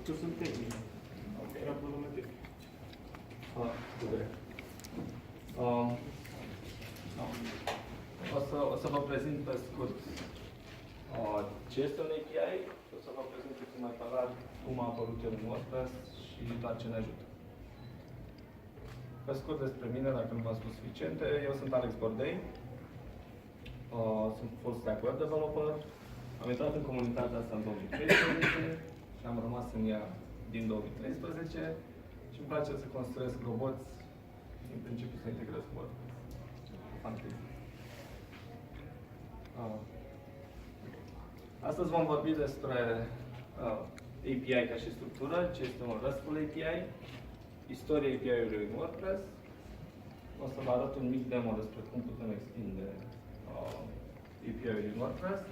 Eu sunt tehnic. Era problematic. Bine. O să vă prezint pe scurt ce este un API, o să vă prezint puțin mai pe larg cum a apărut el în WordPress și la ce ne ajută. Pe scurt despre mine, dacă nu v-am spus suficiente, eu sunt Alex Bordei, sunt full stack web developer, am intrat în comunitatea asta în 2013 și am rămas în ea din 2013 și îmi place să construiesc roboți, în principiu să integrez cu WordPress. Fantastic. Astăzi vom vorbi despre API ca și structură, ce este un RESTful API, istoria API-ului în WordPress. O să vă arăt un mic demo despre cum putem extinde API-ul în WordPress.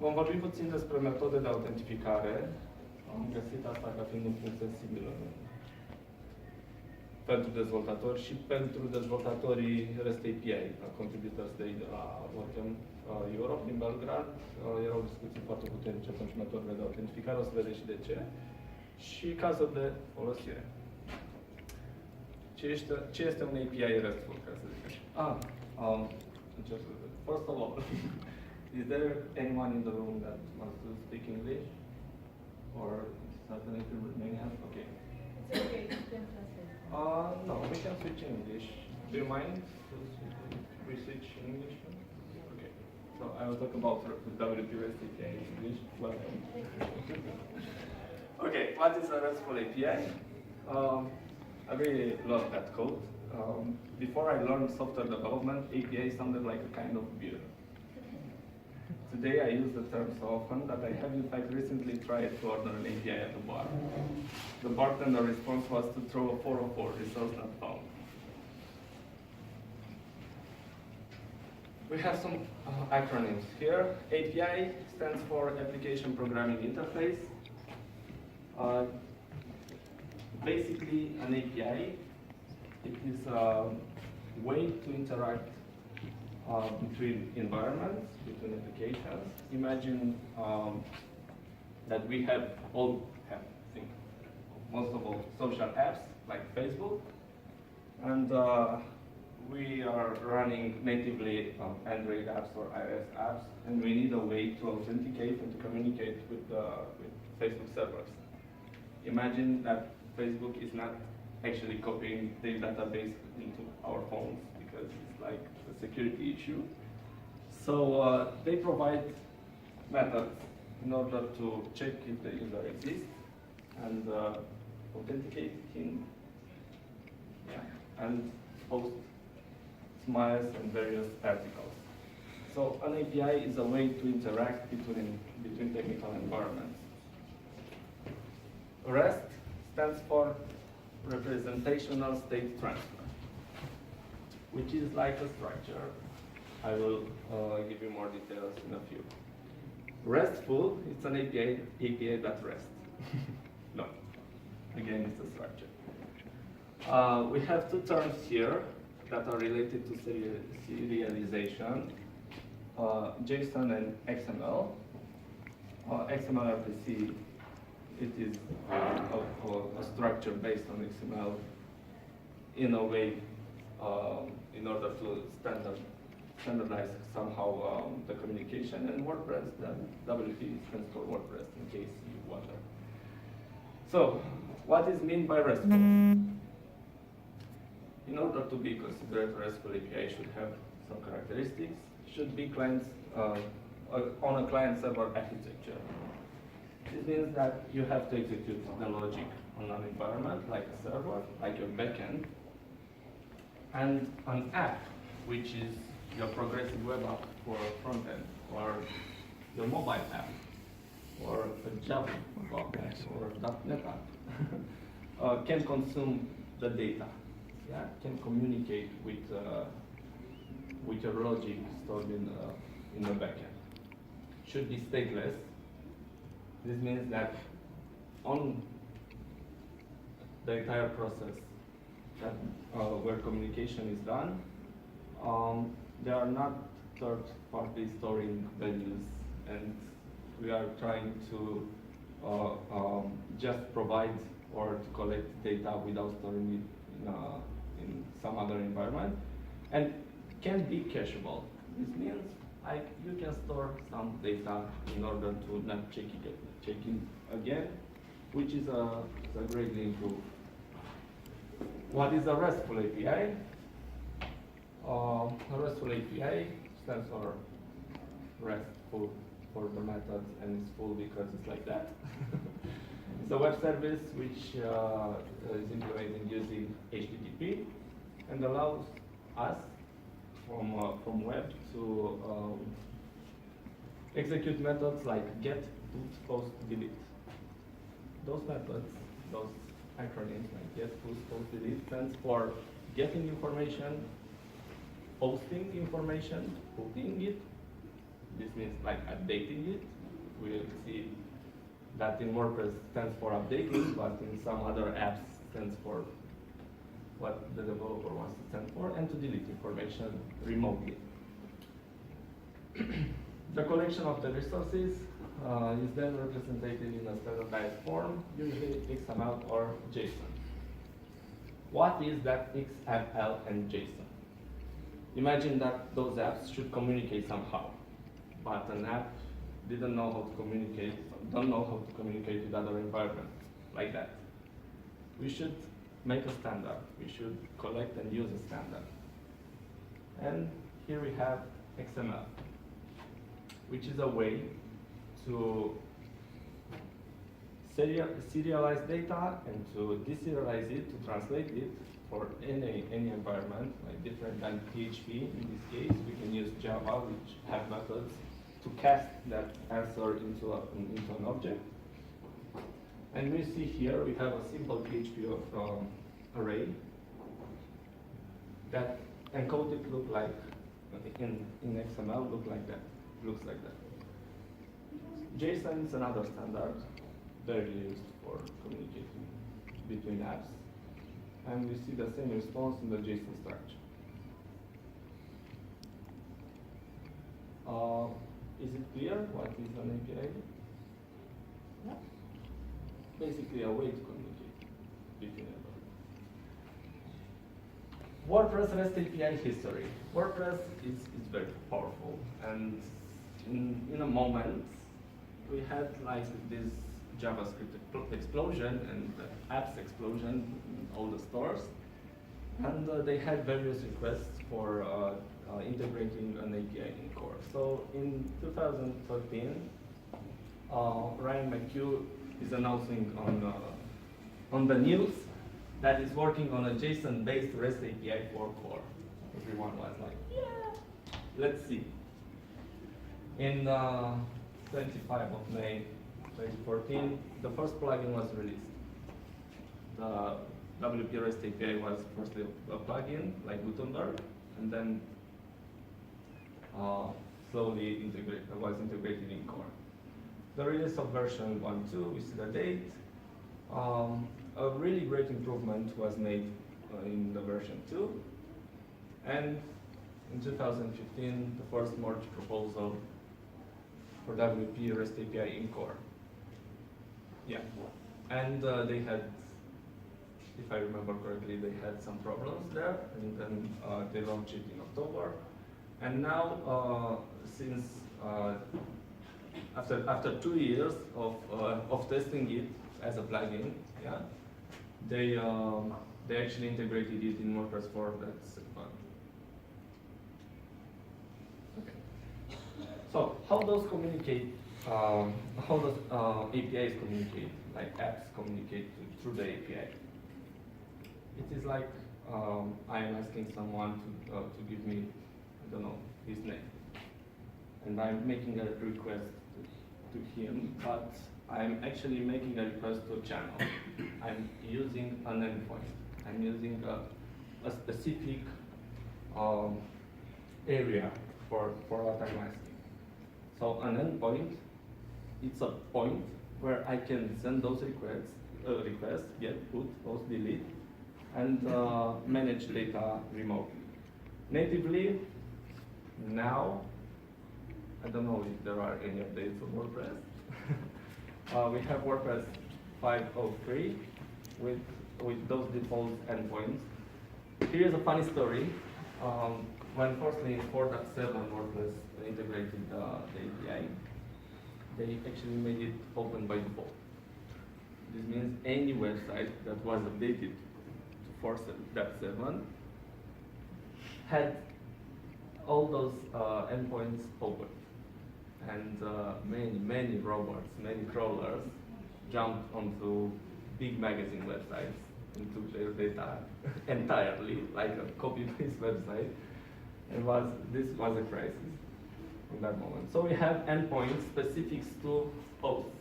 Vom vorbi puțin despre metode de autentificare. Am găsit asta ca fiind un punct sensibil pentru dezvoltatori și pentru dezvoltatorii REST API, Contributors Day de la WordCamp Europe din Belgrad. Erau discuții foarte puternice pentru metodele de autentificare, o să vedeți și de ce. Și cazuri de folosire. Ce este un API RESTful, ca să zic așa? First of all, is there anyone in the room that wants to speak English? Or is that an issue with Romanian? Okay. It's okay, you can translate. No, we can switch in English. Do you mind if we switch in English? Okay. So I will talk about WPREST API in English. Welcome. Okay, what is a RESTful API? I really love that code. Before I learned software development, API sounded like a kind of beer. Today I use the term so often that I have in fact recently tried to order an API at the bar. The bartender response was to throw a 404, resource not found. We have some acronyms here. API stands for Application Programming Interface. Basically, an API, it is a way to interact between environments, between applications. Imagine that we all have, I think, most of all, social apps like Facebook, and we are running natively Android apps or iOS apps, and we need a way to authenticate and to communicate with Facebook servers. Imagine that Facebook is not actually copying their database into our phones because it's like a security issue. So they provide methods in order to check if the user exists and authenticate him, and post smiles and various articles. So an API is a way to interact between technical environments. REST stands for Representational State Transfer, which is like a structure. I will give you more details in a few. RESTful, it's an API that rests. No, again, it's a structure. We have two terms here that are related to serialization, JSON and XML. XML-RPC, it is a structure based on XML in a way in order to standardize somehow the communication, and WordPress, that WP stands for WordPress, in case you wonder. So, what is meant by RESTful? In order to be considered RESTful API, should have some characteristics. Should be clients on a client-server architecture. This means that you have to execute the logic on an environment, like a server, like your backend, and an app, which is your progressive web app for front end, or your mobile app, or a Java app, or a .NET app, can consume the data, can communicate with your logic stored in the backend. Should be stateless. This means that on the entire process where communication is done, there are not third parties storing values, and we are trying to just provide or to collect data without storing it in some other environment, and can be cacheable. This means like you can store some data in order to not check it again, which is a greatly improved. What is a RESTful API? A RESTful API stands for RESTful for the methods, and it's full because it's like that. It's a web service which is implemented using HTTP and allows us from web to execute methods like get, put, post, delete. Those methods, those acronyms like get, put, post, delete stands for getting information, posting information, putting it. This means like updating it. We'll see that in WordPress stands for updating, but in some other apps stands for what the developer wants to stand for, and to delete information remotely. The collection of the resources is then represented in a standardized form, usually XML or JSON. What is that XML and JSON? Imagine that those apps should communicate somehow, but an app don't know how to communicate with other environments like that. We should make a standard. We should collect and use a standard. And here we have XML, which is a way to serialize data and to deserialize it, to translate it for any environment, like different than PHP. In this case, we can use Java, which have methods to cast that answer into an object. And we see here we have a simple PHP of array that encoded look like in XML looks like that. JSON is another standard very used for communicating between apps, and we see the same response in the JSON structure. Is it clear what is an API? Yeah. Basically a way to communicate between them. WordPress REST API history. WordPress is very powerful, and in a moment we had like this JavaScript explosion and apps explosion in all the stores, and they had various requests for integrating an API in core. So in 2013, Ryan McHugh is announcing on the news that is working on a JSON-based REST API for core. Everyone was like, yeah, let's see. In 25 of May 2014, the first plugin was released. The WP REST API was firstly a plugin like Gutenberg, and then slowly was integrated in core. The release of version 1.2, we see the date. A really great improvement was made in the version 2. And in 2015, the first merge proposal for WP REST API in core. Yeah, and they had, if I remember correctly, they had some problems there, and then they launched it in October. And now, since after 2 years of testing it as a plugin, yeah, they actually integrated it in WordPress 4. That's fun. Okay. So how does communicate? How does APIs communicate? Like apps communicate through the API? It is like I am asking someone to give me, I don't know, his name, and I'm making a request to him, but I'm actually making a request to a channel. I'm using an endpoint. I'm using a specific area for what I'm asking. So an endpoint, it's a point where I can send those requests, get, put, post, delete, and manage data remotely. Natively, now, I don't know if there are any updates on WordPress. We have WordPress 503 with those default endpoints. Here's a funny story. When firstly in 4.7 WordPress integrated the API, they actually made it open by default. This means any website that was updated to 4.7 had all those endpoints open. And many robots, many crawlers jumped onto big magazine websites and took their data entirely, like a copy-paste website. This was a crisis in that moment. So we have endpoints specific to posts.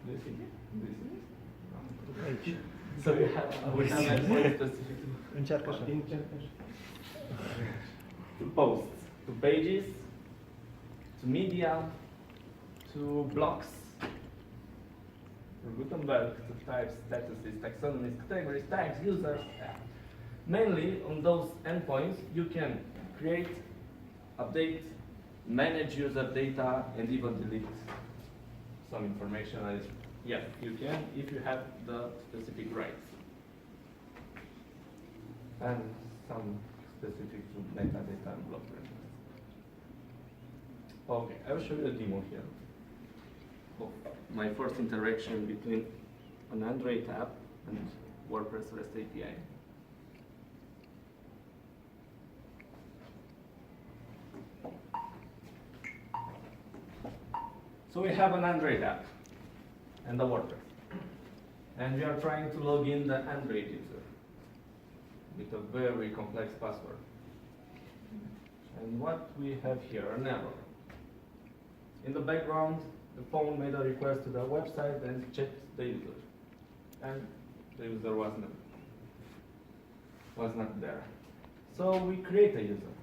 Do you see it? So we have endpoints specific to posts, to pages, to media, to blocks, to Gutenberg, to types, statuses, taxonomies, categories, tags, users. Mainly on those endpoints, you can create, update, manage user data, and even delete some information. Yes, you can if you have the specific rights. And some specific to metadata and block reference. Okay, I will show you a demo here of my first interaction between an Android app and WordPress REST API. So we have an Android app and a WordPress. And we are trying to log in the Android user with a very complex password. And what we have here, an error. In the background, the phone made a request to the website and checked the user. And the user was not there. So we create a user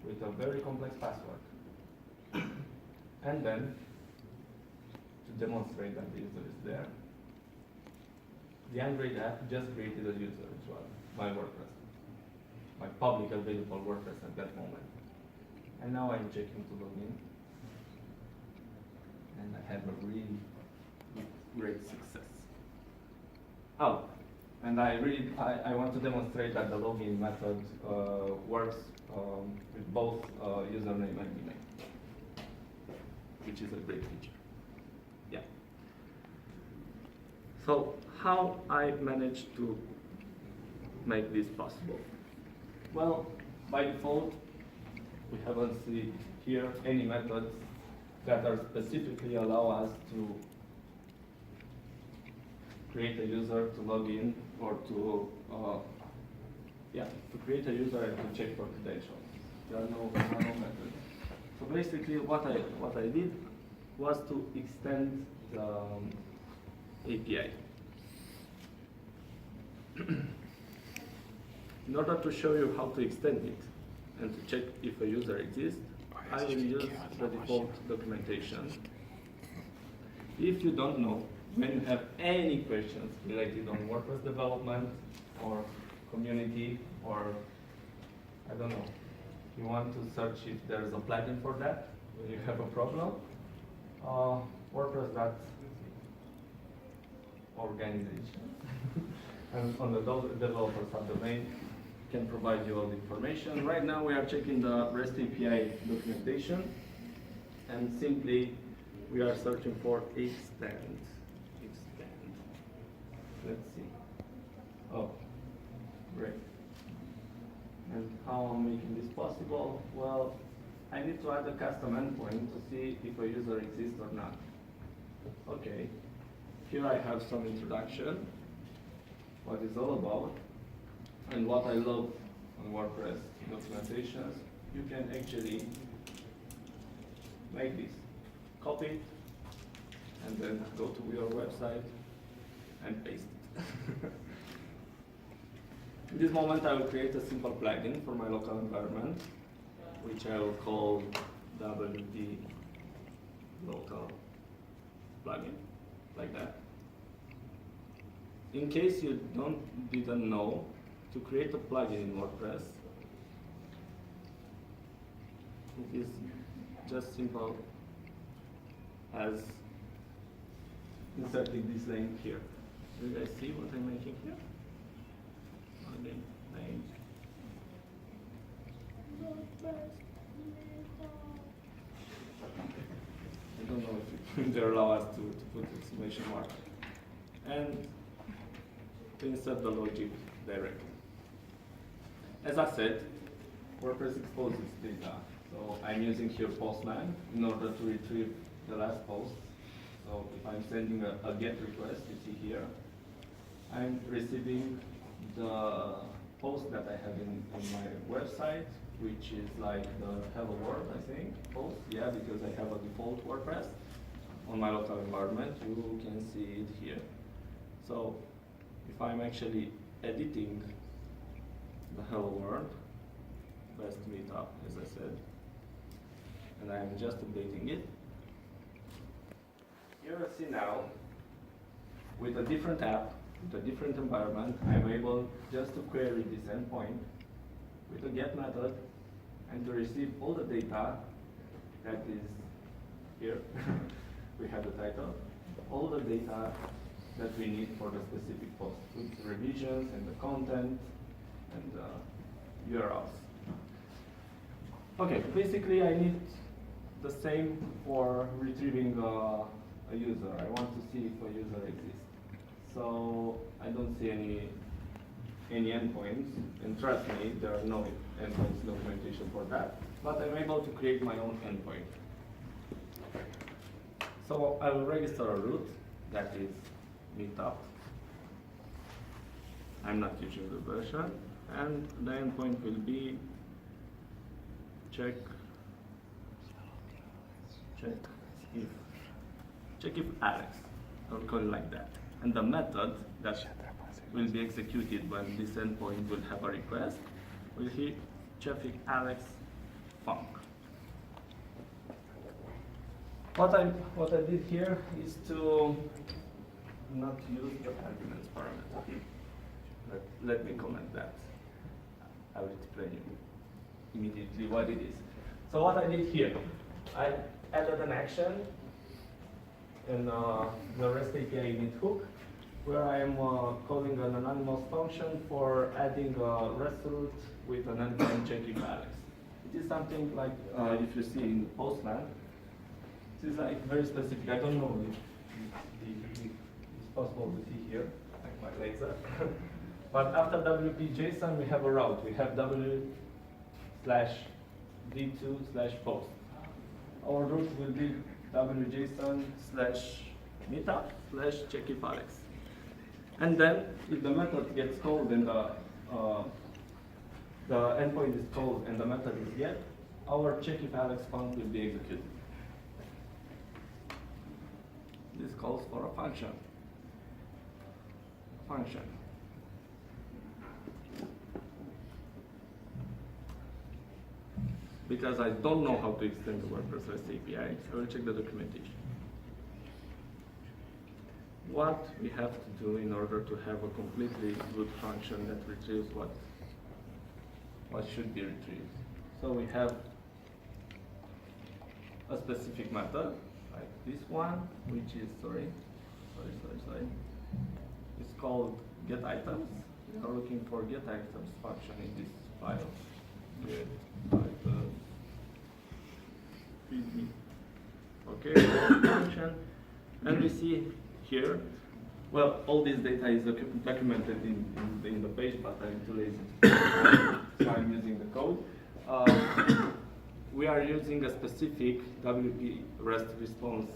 with a very complex password. And then, to demonstrate that the user is there, the Android app just created a user, which was my WordPress, my public available WordPress at that moment. And now I'm checking to log in, and I have a really great success. Oh, and I want to demonstrate that the login method works with both username and email, which is a great feature. Yeah. So how I managed to make this possible? Well, by default, we haven't seen here any methods that are specifically allow us to create a user, to log in, or to create a user and to check for credentials. There are no methods. So basically, what I did was to extend the API. In order to show you how to extend it and to check if a user exists, I will use the default documentation. If you don't know, when you have any questions related on WordPress development or community, or I don't know, you want to search if there is a plugin for that when you have a problem, WordPress.organization and on the developer subdomain can provide you all the information. Right now we are checking the REST API documentation, and simply we are searching for extend. Let's see. Oh, great. And how I'm making this possible? Well, I need to add a custom endpoint to see if a user exists or not. Okay. Here I have some introduction, what it's all about, and what I love on WordPress documentations. You can actually make this, copy it, and then go to your website and paste it. In this moment, I will create a simple plugin for my local environment, which I will call WP local plugin, like that. In case you didn't know, to create a plugin in WordPress, it is just simple as inserting this link here. Do you guys see what I'm making here? Link. I don't know if they allow us to put exclamation mark. And to insert the logic directly. As I said, WordPress exposes data. So I'm using here Postman in order to retrieve the last post. So if I'm sending a GET request, you see here, I'm receiving the post that I have in my website, which is like the Hello World, I think, post. Yeah, because I have a default WordPress on my local environment. You can see it here. So if I'm actually editing the Hello World, best Meetup, as I said, and I'm just updating it, you will see now, with a different app, with a different environment, I'm able just to query this endpoint with a GET method and to receive all the data that is here. We have the title, all the data that we need for the specific post, with revisions and the content and the URLs. Okay, basically I need the same for retrieving a user. I want to see if a user exists. So I don't see any endpoints, and trust me, there are no endpoints documentation for that, but I'm able to create my own endpoint. So I will register a root that is Meetup. I'm not using the version, and the endpoint will be check if Alex. I'll call it like that. And the method that will be executed when this endpoint will have a request will be check if Alex func. What I did here is to not use the arguments parameter. Let me comment that. I will explain you immediately what it is. So what I did here, I added an action in the REST API init hook, where I am calling an anonymous function for adding a REST route with an endpoint checking Alex. It is something like if you see in the Postman, this is like very specific. I don't know if it's possible to see here, like my laser. But after WP-JSON, we have a route. We have w/d2/post. Our route will be wJSON/meetup/checkifAlex. And then, if the method gets called and the endpoint is called and the method is get, our checkifAlex func will be executed. This calls for a function. Because I don't know how to extend the WordPress REST API, I will check the documentation. What we have to do in order to have a completely good function that retrieves what should be retrieved. So we have a specific method, like this one, which is, sorry. It's called getItems. We are looking for getItems function in this file. GetItems. Okay, function. And we see here, well, all this data is documented in the page, but I'm too lazy, so I'm using the code. We are using a specific WP REST response,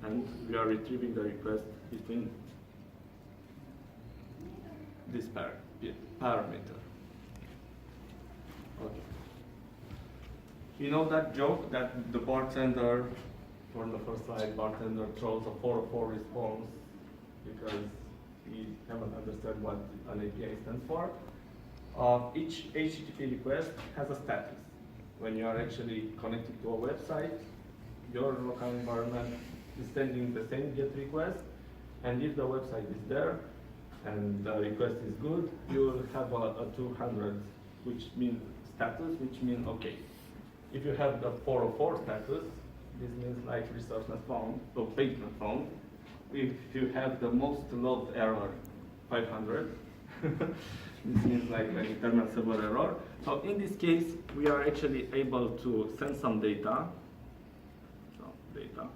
and we are retrieving the request between this parameter. Okay. You know that joke that the bartender, for the first slide, bartender throws a 404 response because he haven't understood what an API stands for. Each HTTP request has a status. When you are actually connected to a website, your local environment is sending the same GET request, and if the website is there and the request is good, you will have a 200, which means status, which means okay. If you have the 404 status, this means like resource not found, or page not found, if you have the most logged error, 500, this means like an internal server error. So in this case, we are actually able to send some data. So data.